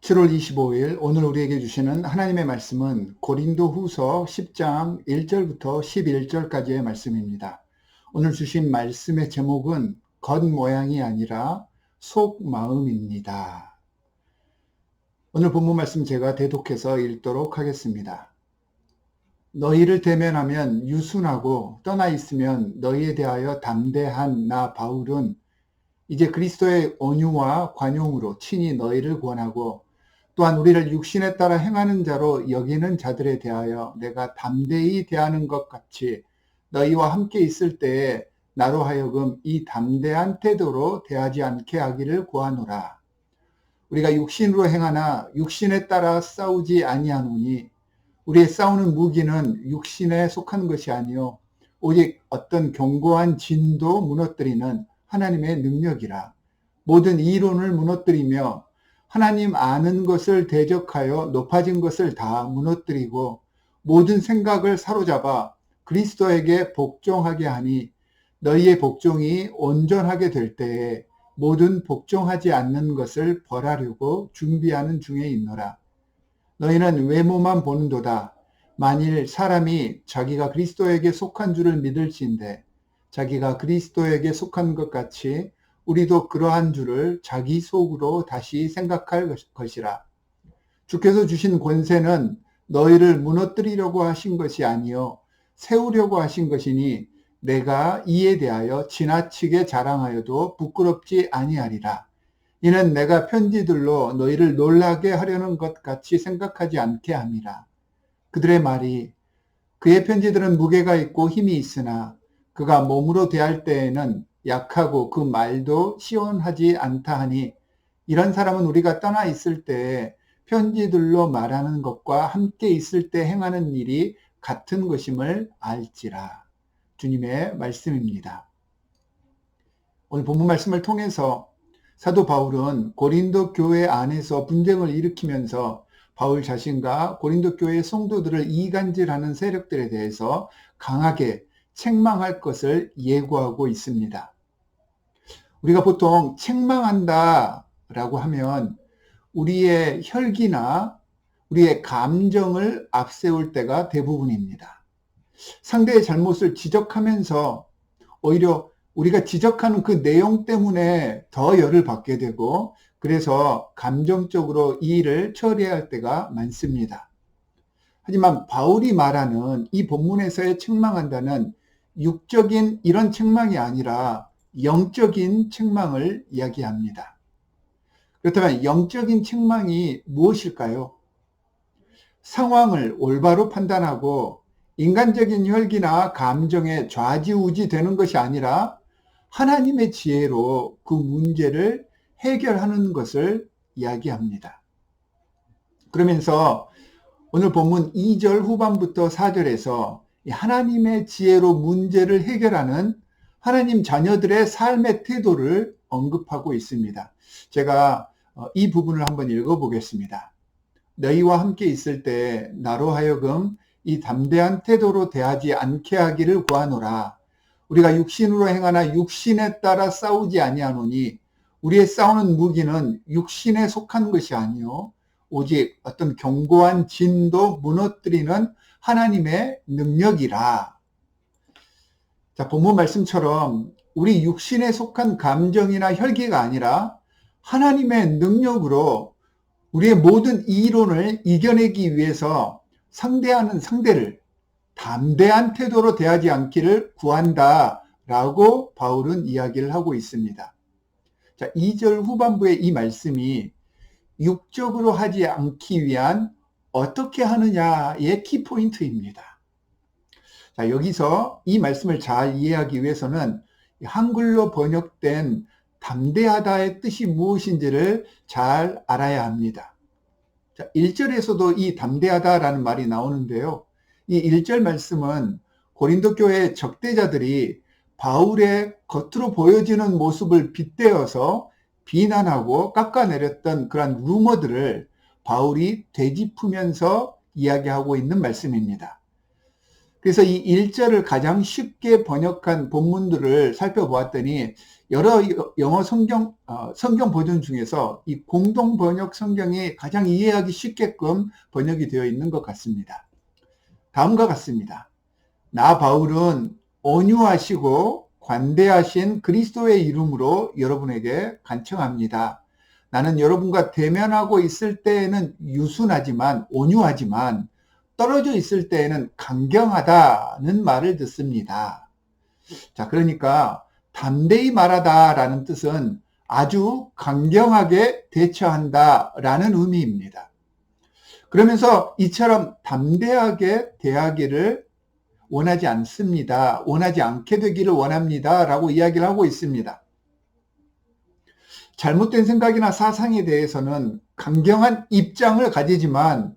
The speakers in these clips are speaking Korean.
7월 25일 오늘 우리에게 주시는 하나님의 말씀은 고린도후서 10장 1절부터 11절까지의 말씀입니다. 오늘 주신 말씀의 제목은 겉모양이 아니라 속마음입니다. 오늘 본문 말씀 제가 대독해서 읽도록 하겠습니다. 너희를 대면하면 유순하고 떠나 있으면 너희에 대하여 담대한 나 바울은 이제 그리스도의 온유와 관용으로 친히 너희를 권하고 또한 우리를 육신에 따라 행하는 자로 여기는 자들에 대하여 내가 담대히 대하는 것 같이 너희와 함께 있을 때에 나로 하여금 이 담대한 태도로 대하지 않게 하기를 구하노라. 우리가 육신으로 행하나 육신에 따라 싸우지 아니하노니 우리의 싸우는 무기는 육신에 속한 것이 아니요 오직 어떤 견고한 진도 무너뜨리는 하나님의 능력이라. 모든 이론을 무너뜨리며 하나님 아는 것을 대적하여 높아진 것을 다 무너뜨리고 모든 생각을 사로잡아 그리스도에게 복종하게 하니 너희의 복종이 온전하게 될 때에 모든 복종하지 않는 것을 벌하려고 준비하는 중에 있노라. 너희는 외모만 보는도다. 만일 사람이 자기가 그리스도에게 속한 줄을 믿을지인데 자기가 그리스도에게 속한 것 같이 우리도 그러한 줄을 자기 속으로 다시 생각할 것이라. 주께서 주신 권세는 너희를 무너뜨리려고 하신 것이 아니요 세우려고 하신 것이니 내가 이에 대하여 지나치게 자랑하여도 부끄럽지 아니하리라. 이는 내가 편지들로 너희를 놀라게 하려는 것 같이 생각하지 않게 함이라. 그들의 말이 그의 편지들은 무게가 있고 힘이 있으나 그가 몸으로 대할 때에는 약하고 그 말도 시원하지 않다 하니 이런 사람은 우리가 떠나 있을 때에 편지들로 말하는 것과 함께 있을 때 행하는 일이 같은 것임을 알지라. 주님의 말씀입니다. 오늘 본문 말씀을 통해서 사도 바울은 고린도 교회 안에서 분쟁을 일으키면서 바울 자신과 고린도 교회 성도들을 이간질하는 세력들에 대해서 강하게 책망할 것을 예고하고 있습니다. 우리가 보통 책망한다라고 하면 우리의 혈기나 우리의 감정을 앞세울 때가 대부분입니다. 상대의 잘못을 지적하면서 오히려 우리가 지적하는 그 내용 때문에 더 열을 받게 되고 그래서 감정적으로 이 일을 처리할 때가 많습니다. 하지만 바울이 말하는 이 본문에서의 책망한다는 육적인 이런 책망이 아니라 영적인 책망을 이야기합니다. 그렇다면 영적인 책망이 무엇일까요? 상황을 올바로 판단하고 인간적인 혈기나 감정에 좌지우지 되는 것이 아니라 하나님의 지혜로 그 문제를 해결하는 것을 이야기합니다. 그러면서 오늘 본문 2절 후반부터 4절에서 하나님의 지혜로 문제를 해결하는 하나님 자녀들의 삶의 태도를 언급하고 있습니다. 제가 이 부분을 한번 읽어보겠습니다. 너희와 함께 있을 때 나로 하여금 이 담대한 태도로 대하지 않게 하기를 구하노라. 우리가 육신으로 행하나 육신에 따라 싸우지 아니하노니 우리의 싸우는 무기는 육신에 속한 것이 아니요 오직 어떤 견고한 진도 무너뜨리는 하나님의 능력이라. 자, 본문 말씀처럼 우리 육신에 속한 감정이나 혈기가 아니라 하나님의 능력으로 우리의 모든 이론을 이겨내기 위해서 상대하는 상대를 담대한 태도로 대하지 않기를 구한다라고 바울은 이야기를 하고 있습니다. 자, 2절 후반부의 이 말씀이 육적으로 하지 않기 위한 어떻게 하느냐의 키포인트입니다. 자, 여기서 이 말씀을 잘 이해하기 위해서는 한글로 번역된 담대하다의 뜻이 무엇인지를 잘 알아야 합니다. 자, 1절에서도 이 담대하다라는 말이 나오는데요. 이 1절 말씀은 고린도 교회의 적대자들이 바울의 겉으로 보여지는 모습을 빗대어서 비난하고 깎아내렸던 그런 루머들을 바울이 되짚으면서 이야기하고 있는 말씀입니다. 그래서 이 1절을 가장 쉽게 번역한 본문들을 살펴보았더니 여러 영어 성경 버전 중에서 이 공동 번역 성경이 가장 이해하기 쉽게끔 번역이 되어 있는 것 같습니다. 다음과 같습니다. 나 바울은 온유하시고 관대하신 그리스도의 이름으로 여러분에게 간청합니다. 나는 여러분과 대면하고 있을 때에는 유순하지만 온유하지만 떨어져 있을 때에는 강경하다는 말을 듣습니다. 자, 그러니까 담대히 말하다라는 뜻은 아주 강경하게 대처한다라는 의미입니다. 그러면서 이처럼 담대하게 대하기를 원하지 않습니다. 원하지 않게 되기를 원합니다. 라고 이야기를 하고 있습니다. 잘못된 생각이나 사상에 대해서는 강경한 입장을 가지지만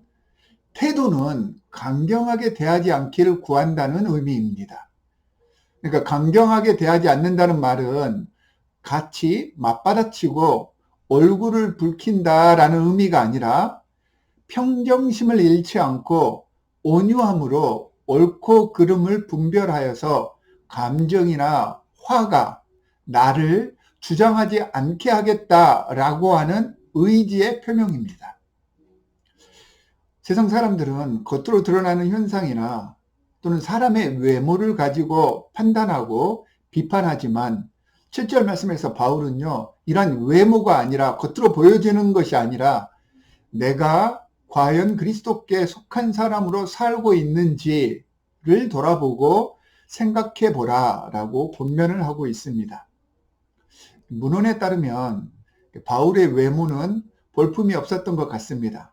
태도는 강경하게 대하지 않기를 구한다는 의미입니다. 그러니까 강경하게 대하지 않는다는 말은 같이 맞받아치고 얼굴을 붉힌다라는 의미가 아니라 평정심을 잃지 않고 온유함으로 옳고 그름을 분별하여서 감정이나 화가 나를 주장하지 않게 하겠다라고 하는 의지의 표명입니다. 세상 사람들은 겉으로 드러나는 현상이나 또는 사람의 외모를 가지고 판단하고 비판하지만 7절 말씀에서 바울은요, 이런 외모가 아니라 겉으로 보여지는 것이 아니라 내가 과연 그리스도께 속한 사람으로 살고 있는지를 돌아보고 생각해 보라 라고 권면을 하고 있습니다. 문헌에 따르면 바울의 외모는 볼품이 없었던 것 같습니다.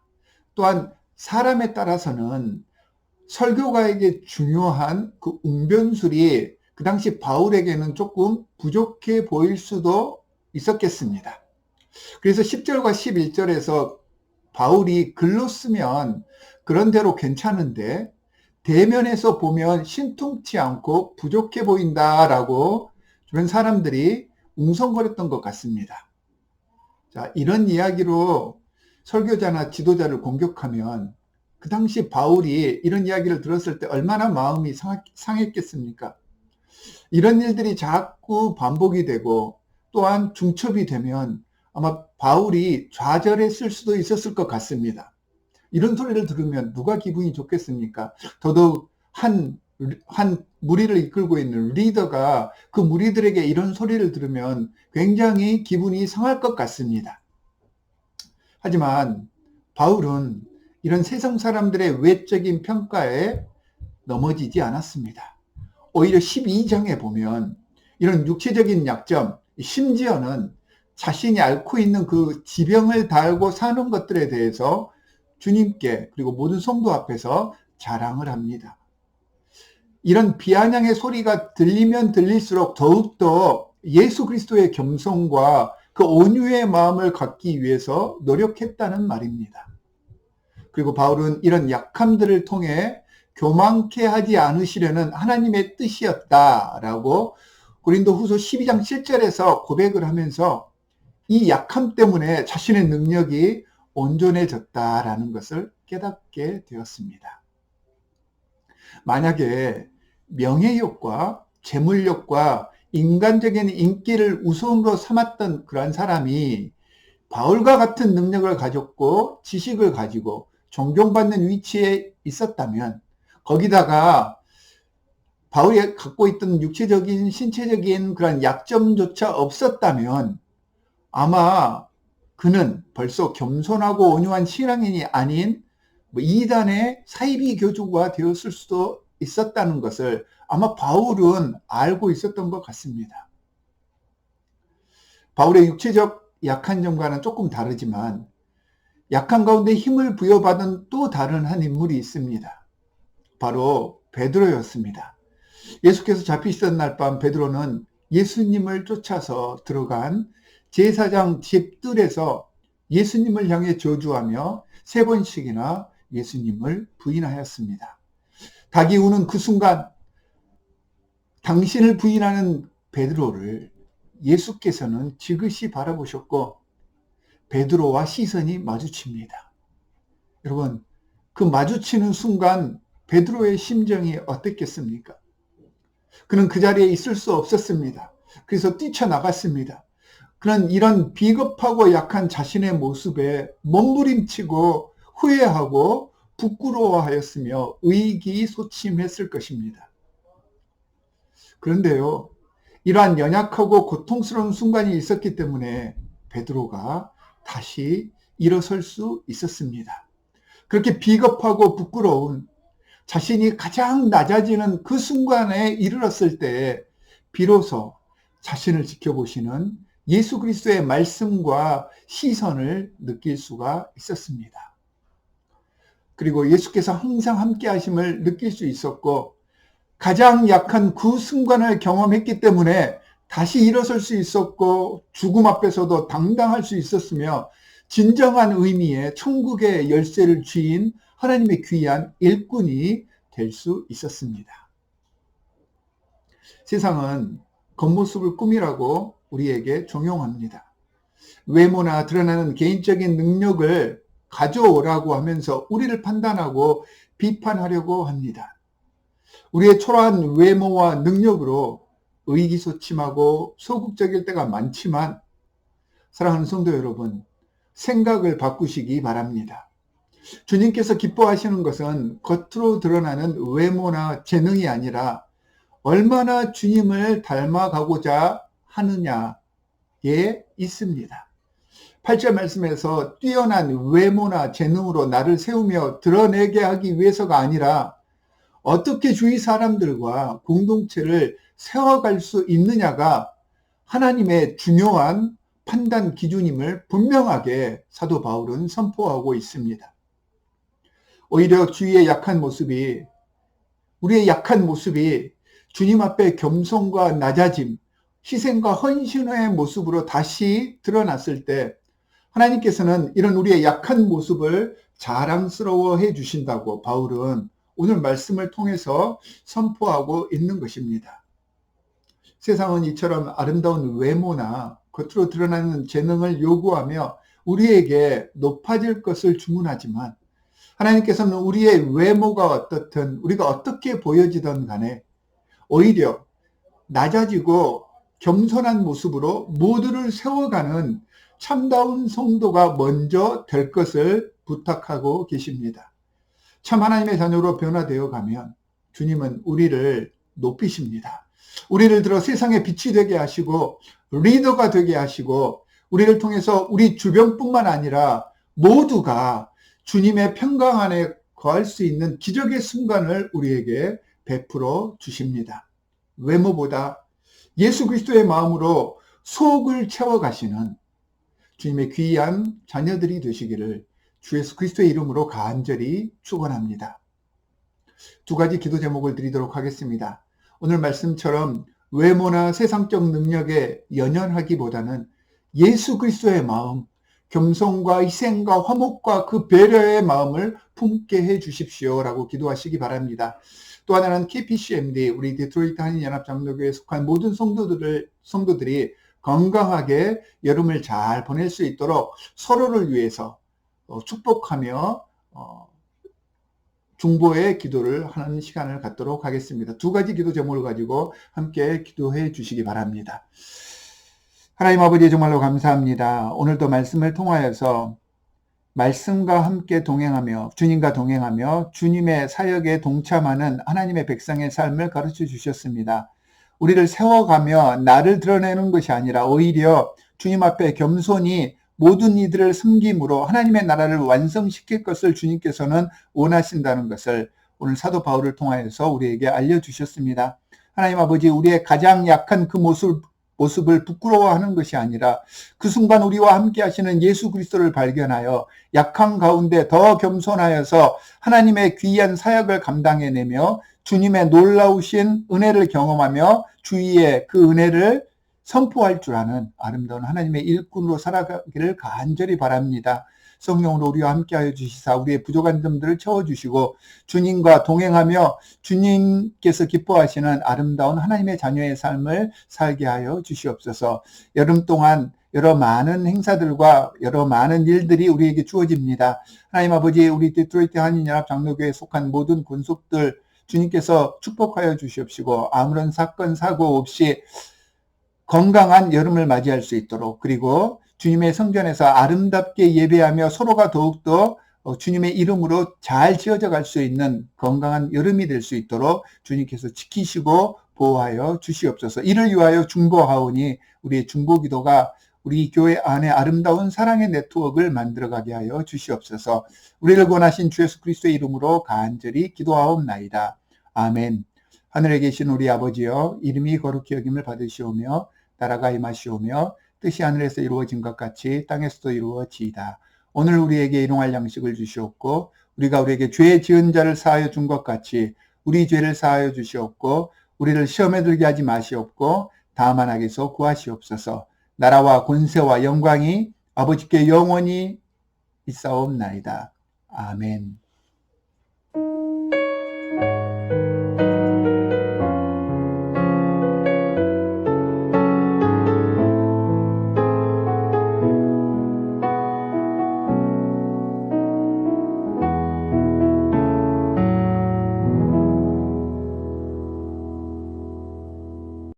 또한 사람에 따라서는 설교가에게 중요한 그 웅변술이 그 당시 바울에게는 조금 부족해 보일 수도 있었겠습니다. 그래서 10절과 11절에서 바울이 글로 쓰면 그런대로 괜찮은데 대면에서 보면 신통치 않고 부족해 보인다라고 주변 사람들이 웅성거렸던 것 같습니다. 자, 이런 이야기로 설교자나 지도자를 공격하면 그 당시 바울이 이런 이야기를 들었을 때 얼마나 마음이 상했겠습니까? 이런 일들이 자꾸 반복이 되고 또한 중첩이 되면 아마 바울이 좌절했을 수도 있었을 것 같습니다. 이런 소리를 들으면 누가 기분이 좋겠습니까? 더더욱 한 무리를 이끌고 있는 리더가 그 무리들에게 이런 소리를 들으면 굉장히 기분이 상할 것 같습니다. 하지만 바울은 이런 세상 사람들의 외적인 평가에 넘어지지 않았습니다. 오히려 12장에 보면 이런 육체적인 약점, 심지어는 자신이 앓고 있는 그 지병을 달고 사는 것들에 대해서 주님께 그리고 모든 성도 앞에서 자랑을 합니다. 이런 비아냥의 소리가 들리면 들릴수록 더욱더 예수 그리스도의 겸손과 그 온유의 마음을 갖기 위해서 노력했다는 말입니다. 그리고 바울은 이런 약함들을 통해 교만케 하지 않으시려는 하나님의 뜻이었다라고 고린도후서 12장 7절에서 고백을 하면서 이 약함 때문에 자신의 능력이 온전해졌다라는 것을 깨닫게 되었습니다. 만약에 명예욕과 재물욕과 인간적인 인기를 우선으로 삼았던 그런 사람이 바울과 같은 능력을 가졌고 지식을 가지고 존경받는 위치에 있었다면 거기다가 바울이 갖고 있던 육체적인 신체적인 그런 약점조차 없었다면 아마 그는 벌써 겸손하고 온유한 신앙인이 아닌 이단의 사이비 교주가 되었을 수도 있었다는 것을 아마 바울은 알고 있었던 것 같습니다. 바울의 육체적 약한 점과는 조금 다르지만 약한 가운데 힘을 부여받은 또 다른 한 인물이 있습니다. 바로 베드로였습니다. 예수께서 잡히시던 날 밤 베드로는 예수님을 쫓아서 들어간 제사장 집들에서 예수님을 향해 저주하며 3번씩이나 예수님을 부인하였습니다. 닭이 우는 그 순간 당신을 부인하는 베드로를 예수께서는 지그시 바라보셨고 베드로와 시선이 마주칩니다. 여러분, 그 마주치는 순간 베드로의 심정이 어땠겠습니까? 그는 그 자리에 있을 수 없었습니다. 그래서 뛰쳐나갔습니다. 그는 이런 비겁하고 약한 자신의 모습에 몸부림치고 후회하고 부끄러워하였으며 의기소침했을 것입니다. 그런데요, 이러한 연약하고 고통스러운 순간이 있었기 때문에 베드로가 다시 일어설 수 있었습니다. 그렇게 비겁하고 부끄러운 자신이 가장 낮아지는 그 순간에 이르렀을 때 비로소 자신을 지켜보시는 예수 그리스도의 말씀과 시선을 느낄 수가 있었습니다. 그리고 예수께서 항상 함께 하심을 느낄 수 있었고 가장 약한 그 순간을 경험했기 때문에 다시 일어설 수 있었고 죽음 앞에서도 당당할 수 있었으며 진정한 의미의 천국의 열쇠를 쥐인 하나님의 귀한 일꾼이 될 수 있었습니다. 세상은 겉모습을 꾸미라고 우리에게 종용합니다. 외모나 드러나는 개인적인 능력을 가져오라고 하면서 우리를 판단하고 비판하려고 합니다. 우리의 초라한 외모와 능력으로 의기소침하고 소극적일 때가 많지만 사랑하는 성도 여러분, 생각을 바꾸시기 바랍니다. 주님께서 기뻐하시는 것은 겉으로 드러나는 외모나 재능이 아니라 얼마나 주님을 닮아가고자 하느냐에 있습니다. 8절 말씀에서 뛰어난 외모나 재능으로 나를 세우며 드러내게 하기 위해서가 아니라 어떻게 주위 사람들과 공동체를 세워갈 수 있느냐가 하나님의 중요한 판단 기준임을 분명하게 사도 바울은 선포하고 있습니다. 오히려 우리의 약한 모습이 주님 앞에 겸손과 낮아짐, 희생과 헌신의 모습으로 다시 드러났을 때 하나님께서는 이런 우리의 약한 모습을 자랑스러워해 주신다고 바울은 오늘 말씀을 통해서 선포하고 있는 것입니다. 세상은 이처럼 아름다운 외모나 겉으로 드러나는 재능을 요구하며 우리에게 높아질 것을 주문하지만 하나님께서는 우리의 외모가 어떻든 우리가 어떻게 보여지든 간에 오히려 낮아지고 겸손한 모습으로 모두를 세워가는 참다운 성도가 먼저 될 것을 부탁하고 계십니다. 참 하나님의 자녀로 변화되어 가면 주님은 우리를 높이십니다. 우리를 들어 세상의 빛이 되게 하시고 리더가 되게 하시고 우리를 통해서 우리 주변뿐만 아니라 모두가 주님의 평강 안에 거할 수 있는 기적의 순간을 우리에게 베풀어 주십니다. 외모보다 예수 그리스도의 마음으로 속을 채워가시는 주님의 귀한 자녀들이 되시기를 주 예수 그리스도의 이름으로 간절히 축원합니다. 두 가지 기도 제목을 드리도록 하겠습니다. 오늘 말씀처럼 외모나 세상적 능력에 연연하기보다는 예수 그리스도의 마음, 겸손과 희생과 화목과 그 배려의 마음을 품게 해 주십시오라고 기도하시기 바랍니다. 또 하나는 KPCMD, 우리 디트로이트 한인연합장로교회에 속한 모든 성도들이 건강하게 여름을 잘 보낼 수 있도록 서로를 위해서 축복하며 중보의 기도를 하는 시간을 갖도록 하겠습니다. 두 가지 기도 제목을 가지고 함께 기도해 주시기 바랍니다. 하나님 아버지 정말로 감사합니다. 오늘도 말씀을 통하여서 말씀과 함께 동행하며 주님과 동행하며 주님의 사역에 동참하는 하나님의 백성의 삶을 가르쳐 주셨습니다. 우리를 세워가며 나를 드러내는 것이 아니라 오히려 주님 앞에 겸손히 모든 이들을 섬김으로 하나님의 나라를 완성시킬 것을 주님께서는 원하신다는 것을 오늘 사도 바울을 통하여서 우리에게 알려주셨습니다. 하나님 아버지, 우리의 가장 약한 그 모습을 부끄러워하는 것이 아니라 그 순간 우리와 함께 하시는 예수 그리스도를 발견하여 약한 가운데 더 겸손하여서 하나님의 귀한 사역을 감당해내며 주님의 놀라우신 은혜를 경험하며 주위에 그 은혜를 선포할 줄 아는 아름다운 하나님의 일꾼으로 살아가기를 간절히 바랍니다. 성령으로 우리와 함께하여 주시사 우리의 부족한 점들을 채워주시고 주님과 동행하며 주님께서 기뻐하시는 아름다운 하나님의 자녀의 삶을 살게 하여 주시옵소서. 여름 동안 여러 많은 행사들과 여러 많은 일들이 우리에게 주어집니다. 하나님 아버지, 우리 디트로이트 한인연합 장로교회에 속한 모든 권속들 주님께서 축복하여 주시옵시고 아무런 사건 사고 없이 건강한 여름을 맞이할 수 있도록, 그리고 주님의 성전에서 아름답게 예배하며 서로가 더욱더 주님의 이름으로 잘 지어져 갈 수 있는 건강한 여름이 될 수 있도록 주님께서 지키시고 보호하여 주시옵소서. 이를 위하여 중보하오니 우리의 중보기도가 우리 교회 안에 아름다운 사랑의 네트워크를 만들어가게 하여 주시옵소서. 우리를 권하신 주 예수 그리스도의 이름으로 간절히 기도하옵나이다. 아멘. 하늘에 계신 우리 아버지여, 이름이 거룩히 여김을 받으시오며 나라가 임하시오며 뜻이 하늘에서 이루어진 것 같이 땅에서도 이루어지이다. 오늘 우리에게 일용할 양식을 주시옵고 우리가 우리에게 죄 지은 자를 사하여 준 것 같이 우리 죄를 사하여 주시옵고 우리를 시험에 들게 하지 마시옵고 다만 악에서 구하시옵소서. 나라와 권세와 영광이 아버지께 영원히 있사옵나이다. 아멘.